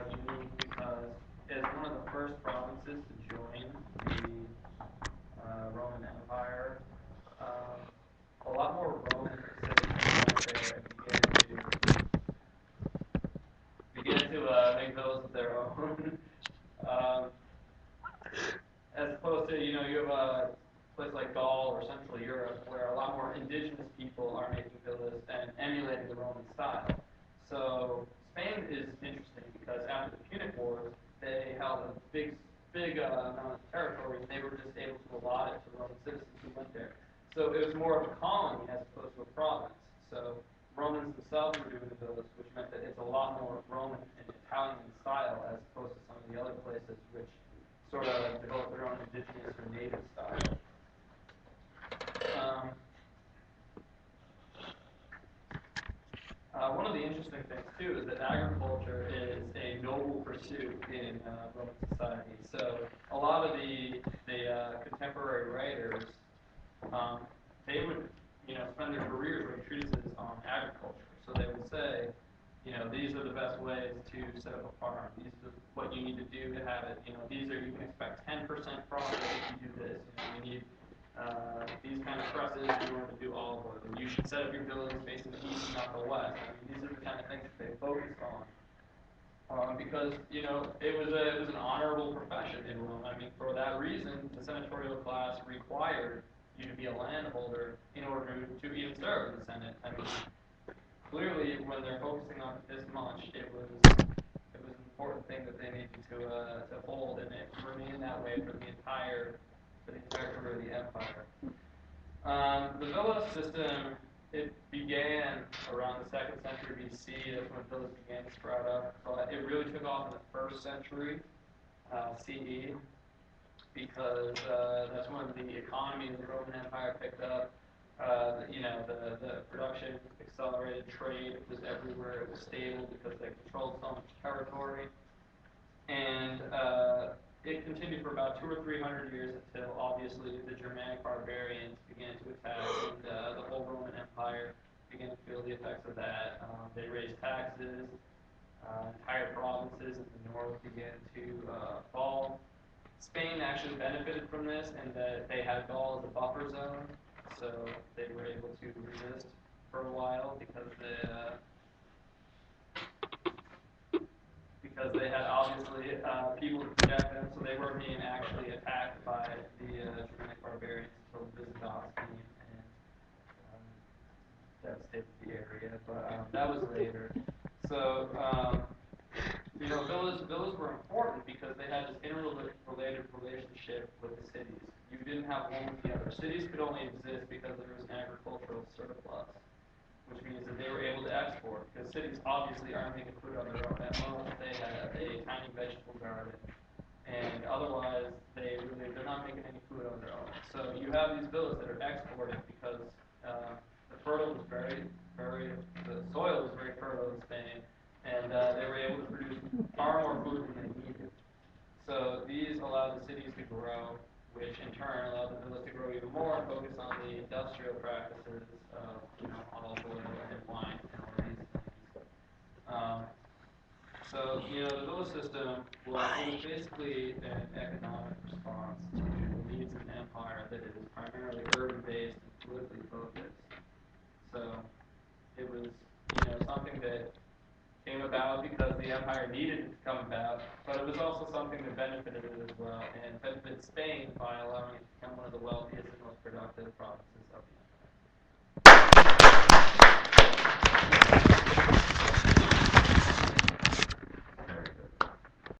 Unique because it's one of the first provinces to join the Roman Empire. Um, a lot more Roman citizens went there and began to make villas of their own. um, as opposed to, you have a place like Gaul or Central Europe where a lot more indigenous people are making villas and emulating the Roman style. So Spain is interesting because after the Punic Wars, they held a big amount of territory, and they were just able to allot it to Roman citizens who went there. So it was more of a colony as opposed to a province. So Romans themselves were doing the villas, which meant that it's a lot more Roman and Italian in style as opposed to some of the other places which sort of develop their own indigenous or native style. Um, One of the interesting things too is that agriculture is a noble pursuit in Roman society. So a lot of the contemporary writers, um, they would spend their careers writing treatises on agriculture. So they would say, these are the best ways to set up a farm. These are what you need to do to have it. These are you can expect 10% profit if you do this. You need these kind of presses in order to do olive oil. You should set up your buildings facing the east, not the west. These are the kind of things that they focus on. Because it was an honorable profession in Rome. For that reason, the senatorial class required you to be a landholder in order to even serve in the Senate. Clearly, when they're focusing on this much, it was an important thing that they needed to hold, and it remained that way for the entire career of the empire. The villa system, it began around the 2nd century BC. That's when villas began to sprout up. But it really took off in the 1st century CE because that's when the economy of the Roman Empire picked up. The production accelerated, trade was everywhere. It was stable because they controlled so much territory. And it continued for about 200 or 300 years until obviously the Germanic barbarians began to attack, and the whole Roman Empire began to feel the effects of that. They raised taxes. Entire provinces in the north began to fall. Spain actually benefited from this, and that they had Gaul as a buffer zone, so they were able to resist for a while because they had obviously people to protect them, so they were being actually attacked by the Germanic barbarians until the Visigoths came and devastated the area. But that was later. So villas were important because they had this interrelated relationship with the cities. You didn't have one with the other. Cities could only exist because there was an agricultural surplus, which means that they were able to export, because cities obviously aren't making food on their own. At most, they have a tiny vegetable garden, and otherwise, they're not making any food on their own. So you have these villas that are exported because the soil was very fertile in Spain, and they were able to produce far more food than they needed. So these allowed the cities to grow, which in turn allowed the villas to grow even more and focus on the industrial practices of, olive oil and wine and all these things. Um, the villa system was basically an economic response to the needs of an empire that is primarily urban-based and politically focused. So it was, something that came about because the empire needed it to come about, but it was also something that benefited it as well, and benefited Spain by allowing it to become one of the wealthiest and most productive provinces of the empire.